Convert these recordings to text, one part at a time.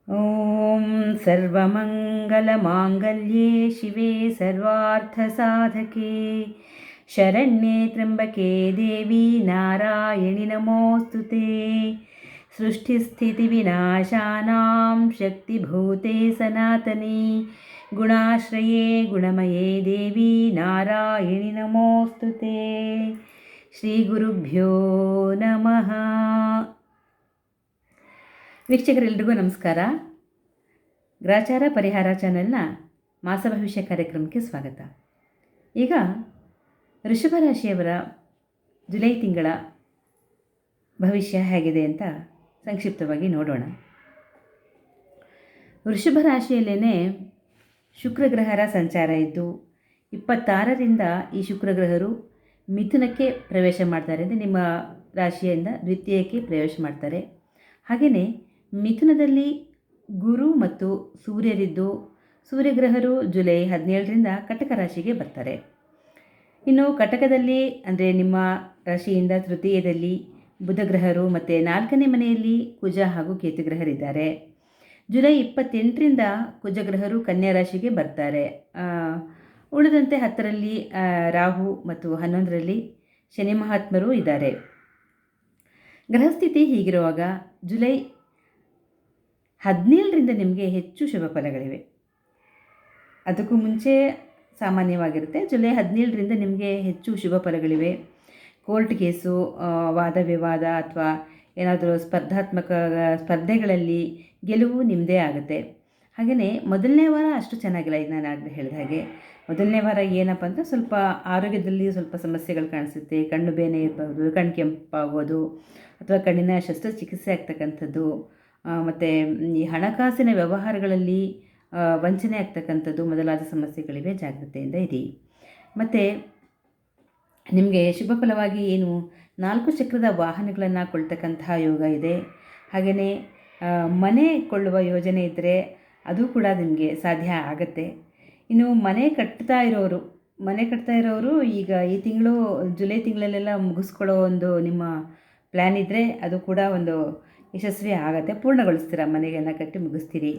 ॐ सर्वमङ्गलमाङ्गल्ये शिवे सर्वार्थसाधके शरण्ये त्र्यम्बके देवी नारायणि नमोऽस्तु ते। सृष्टिस्थितिविनाशानां शक्तिभूते सनातनी गुणाश्रये गुणमये देवी नारायणि नमोऽस्तु ते। ಶ್ರೀಗುರುಭ್ಯೋ ನಮಃ. ವೀಕ್ಷಕರೆಲ್ಲರಿಗೂ ನಮಸ್ಕಾರ. ಗ್ರಾಚಾರ ಪರಿಹಾರ ಚಾನೆಲ್ನ ಮಾಸ ಭವಿಷ್ಯ ಕಾರ್ಯಕ್ರಮಕ್ಕೆ ಸ್ವಾಗತ. ಈಗ ವೃಷಭ ರಾಶಿಯವರ ಜುಲೈ ತಿಂಗಳ ಭವಿಷ್ಯ ಹೇಗಿದೆ ಅಂತ ಸಂಕ್ಷಿಪ್ತವಾಗಿ ನೋಡೋಣ. ವೃಷಭ ರಾಶಿಯಲ್ಲೇ ಶುಕ್ರಗ್ರಹರ ಸಂಚಾರ ಇದ್ದು 26ರಿಂದ ಈ ಶುಕ್ರಗ್ರಹರು ಮಿಥುನಕ್ಕೆ ಪ್ರವೇಶ ಮಾಡ್ತಾರೆ, ಅಂದರೆ ನಿಮ್ಮ ರಾಶಿಯಿಂದ ದ್ವಿತೀಯಕ್ಕೆ ಪ್ರವೇಶ ಮಾಡ್ತಾರೆ. ಹಾಗೆಯೇ ಮಿಥುನದಲ್ಲಿ ಗುರು ಮತ್ತು ಸೂರ್ಯರಿದ್ದು ಸೂರ್ಯಗ್ರಹರು ಜುಲೈ 17ರಿಂದ ಕಟಕ ರಾಶಿಗೆ ಬರ್ತಾರೆ. ಇನ್ನು ಕಟಕದಲ್ಲಿ ಅಂದರೆ ನಿಮ್ಮ ರಾಶಿಯಿಂದ ತೃತೀಯದಲ್ಲಿ ಬುಧಗ್ರಹರು ಮತ್ತು 4ನೇ ಮನೆಯಲ್ಲಿ ಕುಜ ಹಾಗೂ ಕೇತುಗ್ರಹರಿದ್ದಾರೆ. ಜುಲೈ 28ರಿಂದ ಕುಜಗ್ರಹರು ಕನ್ಯಾ ರಾಶಿಗೆ ಬರ್ತಾರೆ. ಉಳಿದಂತೆ 10ರಲ್ಲಿ ರಾಹು ಮತ್ತು 11ರಲ್ಲಿ ಶನಿ ಮಹಾತ್ಮರು ಇದ್ದಾರೆ. ಗ್ರಹಸ್ಥಿತಿ ಹೀಗಿರುವಾಗ ಜುಲೈ 17ರಿಂದ ನಿಮಗೆ ಹೆಚ್ಚು ಶುಭ ಫಲಗಳಿವೆ. ಅದಕ್ಕೂ ಮುಂಚೆ ಸಾಮಾನ್ಯವಾಗಿರುತ್ತೆ. ಜುಲೈ 17ರಿಂದ ನಿಮಗೆ ಹೆಚ್ಚು ಶುಭ ಫಲಗಳಿವೆ. ಕೋರ್ಟ್ ಕೇಸು, ವಾದ ವಿವಾದ ಅಥವಾ ಏನಾದರೂ ಸ್ಪರ್ಧೆಗಳಲ್ಲಿ ಗೆಲುವು ನಿಮ್ಮದೇ ಆಗುತ್ತೆ. ಹಾಗೆಯೇ ಮೊದಲನೇ ವಾರ ಅಷ್ಟು ಚೆನ್ನಾಗಿಲ್ಲ. ಈಗ ನಾನು ಆಗಲೇ ಹೇಳಿದ ಹಾಗೆ ಮೊದಲನೇ ವಾರ ಏನಪ್ಪ ಅಂದರೆ ಸ್ವಲ್ಪ ಆರೋಗ್ಯದಲ್ಲಿ ಸ್ವಲ್ಪ ಸಮಸ್ಯೆಗಳು ಕಾಣಿಸುತ್ತೆ. ಕಣ್ಣು ಬೇನೆ ಇರ್ಬೋದು, ಕಣ್ಣು ಕೆಂಪಾಗೋದು ಅಥವಾ ಕಣ್ಣಿನ ಶಸ್ತ್ರಚಿಕಿತ್ಸೆ ಆಗ್ತಕ್ಕಂಥದ್ದು, ಮತ್ತು ಈ ಹಣಕಾಸಿನ ವ್ಯವಹಾರಗಳಲ್ಲಿ ವಂಚನೆ ಆಗ್ತಕ್ಕಂಥದ್ದು ಮೊದಲಾದ ಸಮಸ್ಯೆಗಳಿವೆ. ಜಾಗ್ರತೆಯಿಂದ ಇರಿ. ಮತ್ತು ನಿಮಗೆ ಶುಭ ಫಲವಾಗಿ 4 ಚಕ್ರದ ವಾಹನಗಳನ್ನು ಕೊಳ್ತಕ್ಕಂತಹ ಯೋಗ ಇದೆ. ಹಾಗೆಯೇ ಮನೆ ಕೊಳ್ಳುವ ಯೋಜನೆ ಇದ್ದರೆ ಅದು ಕೂಡ ನಿಮಗೆ ಸಾಧ್ಯ ಆಗುತ್ತೆ. ಇನ್ನು ಮನೆ ಕಟ್ತಾ ಇರೋರು ಈಗ ಈ ತಿಂಗಳು ಜುಲೈ ತಿಂಗಳಲ್ಲೆಲ್ಲ ಮುಗಿಸ್ಕೊಳ್ಳೋ ಒಂದು ನಿಮ್ಮ ಪ್ಲ್ಯಾನ್ ಇದ್ದರೆ ಅದು ಕೂಡ ಒಂದು ಯಶಸ್ವಿ ಆಗುತ್ತೆ. ಪೂರ್ಣಗೊಳಿಸ್ತೀರ, ಮನೆಯನ್ನು ಕಟ್ಟಿ ಮುಗಿಸ್ತೀರಿ.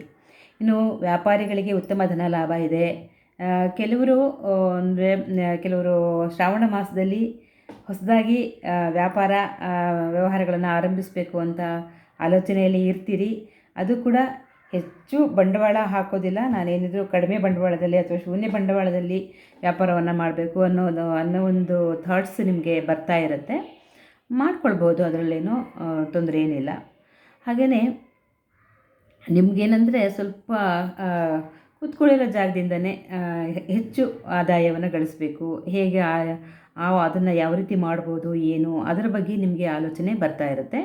ಇನ್ನು ವ್ಯಾಪಾರಿಗಳಿಗೆ ಉತ್ತಮ ಧನ ಲಾಭ ಇದೆ. ಕೆಲವರು ಶ್ರಾವಣ ಮಾಸದಲ್ಲಿ ಹೊಸದಾಗಿ ವ್ಯಾಪಾರ ವ್ಯವಹಾರಗಳನ್ನು ಆರಂಭಿಸಬೇಕು ಅಂತ ಆಲೋಚನೆಯಲ್ಲಿ ಇರ್ತೀರಿ. ಅದು ಕೂಡ ಹೆಚ್ಚು ಬಂಡವಾಳ ಹಾಕೋದಿಲ್ಲ. ನಾನೇನಿದ್ರು ಕಡಿಮೆ ಬಂಡವಾಳದಲ್ಲಿ ಅಥವಾ ಶೂನ್ಯ ಬಂಡವಾಳದಲ್ಲಿ ವ್ಯಾಪಾರವನ್ನು ಮಾಡಬೇಕು ಅನ್ನೋ ಒಂದು ಥಾಟ್ಸ್ ನಿಮಗೆ ಬರ್ತಾ ಇರುತ್ತೆ. ಮಾಡ್ಕೊಳ್ಬೋದು, ಅದರಲ್ಲೇನೂ ತೊಂದರೆ ಏನಿಲ್ಲ. ಹಾಗೆಯೇ ನಿಮಗೇನೆಂದರೆ ಸ್ವಲ್ಪ ಕೂತ್ಕೊಳ್ಳಿರೋ ಜಾಗದಿಂದನೇ ಹೆಚ್ಚು ಆದಾಯವನ್ನು ಗಳಿಸಬೇಕು, ಹೇಗೆ ಅದನ್ನು ಯಾವ ರೀತಿ ಮಾಡ್ಬೋದು ಏನು ಅದರ ಬಗ್ಗೆ ನಿಮಗೆ ಆಲೋಚನೆ ಬರ್ತಾ ಇರುತ್ತೆ.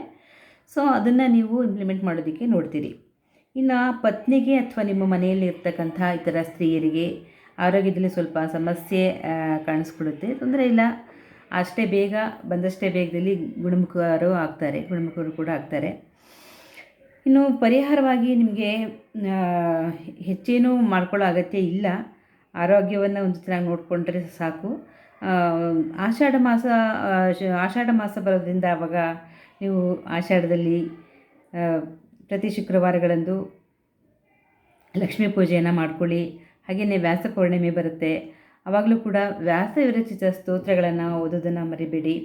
ಸೊ ಅದನ್ನು ನೀವು ಇಂಪ್ಲಿಮೆಂಟ್ ಮಾಡೋದಕ್ಕೆ ನೋಡ್ತೀರಿ. ಇನ್ನು ಪತ್ನಿಗೆ ಅಥವಾ ನಿಮ್ಮ ಮನೆಯಲ್ಲಿ ಇರ್ತಕ್ಕಂಥ ಇತರ ಸ್ತ್ರೀಯರಿಗೆ ಆರೋಗ್ಯದಲ್ಲಿ ಸ್ವಲ್ಪ ಸಮಸ್ಯೆ ಕಾಣಿಸ್ಕೊಳ್ಳುತ್ತೆ. ತೊಂದರೆ ಇಲ್ಲ, ಅಷ್ಟೇ ಬೇಗ ಬಂದಷ್ಟೇ ಬೇಗದಲ್ಲಿ ಗುಣಮುಖರು ಕೂಡ ಆಗ್ತಾರೆ. ಇನ್ನು ಪರಿಹಾರವಾಗಿ ನಿಮಗೆ ಹೆಚ್ಚೇನೂ ಮಾಡ್ಕೊಳ್ಳೋ ಅಗತ್ಯ ಇಲ್ಲ. ಆರೋಗ್ಯವನ್ನು ಒಂದು ಚೆನ್ನಾಗಿ ನೋಡಿಕೊಂಡ್ರೆ ಸಾಕು. ಆಷಾಢ ಮಾಸ ಬರೋದ್ರಿಂದ ಆವಾಗ ನೀವು ಆಷಾಢದಲ್ಲಿ ಪ್ರತಿ ಶುಕ್ರವಾರಗಳಂದು ಲಕ್ಷ್ಮೀ ಪೂಜೆಯನ್ನು ಮಾಡ್ಕೊಳ್ಳಿ. ಹಾಗೆಯೇ ವ್ಯಾಸ ಪೌರ್ಣಿಮೆ ಬರುತ್ತೆ, ಆವಾಗಲೂ ಕೂಡ ವ್ಯಾಸ ವಿರಚಿತ ಸ್ತೋತ್ರಗಳನ್ನು ಓದೋದನ್ನು ಮರಿಬೇಡಿ.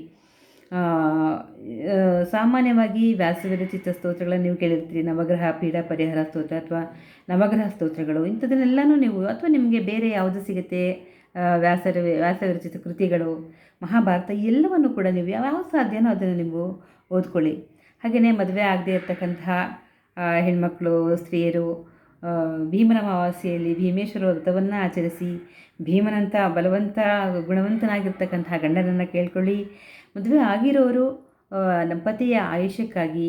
ಸಾಮಾನ್ಯವಾಗಿ ವ್ಯಾಸ ವಿರಚಿತ ಸ್ತೋತ್ರಗಳನ್ನು ನೀವು ಕೇಳಿರ್ತೀರಿ. ನವಗ್ರಹ ಪೀಡ ಪರಿಹಾರ ಸ್ತೋತ್ರ ಅಥವಾ ನವಗ್ರಹ ಸ್ತೋತ್ರಗಳು, ಇಂಥದನ್ನೆಲ್ಲನೂ ನೀವು ಅಥವಾ ನಿಮಗೆ ಬೇರೆ ಯಾವುದು ಸಿಗುತ್ತೆ ವ್ಯಾಸ ವಿರಚಿತ ಕೃತಿಗಳು, ಮಹಾಭಾರತ ಎಲ್ಲವನ್ನು ಕೂಡ ನೀವು ಯಾವ ಸಾಧ್ಯನೋ ಅದನ್ನು ನೀವು ಓದ್ಕೊಳ್ಳಿ. ಹಾಗೆಯೇ ಮದುವೆ ಆಗದೆ ಇರತಕ್ಕಂತಹ ಹೆಣ್ಮಕ್ಳು, ಸ್ತ್ರೀಯರು ಭೀಮನ ಅಮಾವಾಸ್ಯೆಯಲ್ಲಿ ಭೀಮೇಶ್ವರ ವ್ರತವನ್ನು ಆಚರಿಸಿ ಭೀಮನಂಥ ಬಲವಂತ ಗುಣವಂತನಾಗಿರ್ತಕ್ಕಂತಹ ಗಂಡನನ್ನು ಕೇಳ್ಕೊಳ್ಳಿ. ಮದುವೆ ಆಗಿರೋರು ದಂಪತಿಯ ಆಯುಷ್ಯಕ್ಕಾಗಿ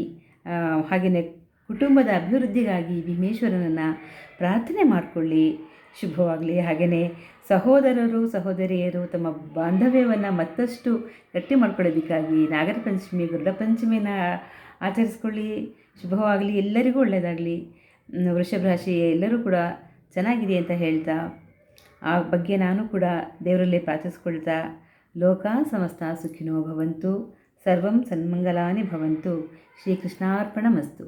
ಹಾಗೆಯೇ ಕುಟುಂಬದ ಅಭಿವೃದ್ಧಿಗಾಗಿ ಭೀಮೇಶ್ವರನನ್ನು ಪ್ರಾರ್ಥನೆ ಮಾಡಿಕೊಳ್ಳಿ, ಶುಭವಾಗಲಿ. ಹಾಗೆಯೇ ಸಹೋದರರು ಸಹೋದರಿಯರು ತಮ್ಮ ಬಾಂಧವ್ಯವನ್ನು ಮತ್ತಷ್ಟು ಗಟ್ಟಿ ಮಾಡ್ಕೊಳ್ಳೋದಕ್ಕಾಗಿ ನಾಗರ ಪಂಚಮಿ, ಗರುಡ ಪಂಚಮಿನ ಆಚರಿಸ್ಕೊಳ್ಳಿ, ಶುಭವಾಗಲಿ. ಎಲ್ಲರಿಗೂ ಒಳ್ಳೆಯದಾಗಲಿ. ವೃಷಭ ರಾಶಿ ಎಲ್ಲರೂ ಕೂಡ ಚೆನ್ನಾಗಿದೆ ಅಂತ ಹೇಳ್ತಾ ಆ ಬಗ್ಗೆ ನಾನು ಕೂಡ ದೇವರಲ್ಲಿ ಪ್ರಾರ್ಥಿಸ್ಕೊಳ್ತಾ ಲೋಕ ಸಮಸ್ತ ಸುಖಿನೋ ಭವಂತು, ಸರ್ವಂ ಸನ್ಮಂಗಲಾನಿ ಭವಂತು. ಶ್ರೀಕೃಷ್ಣಾರ್ಪಣಮಸ್ತು.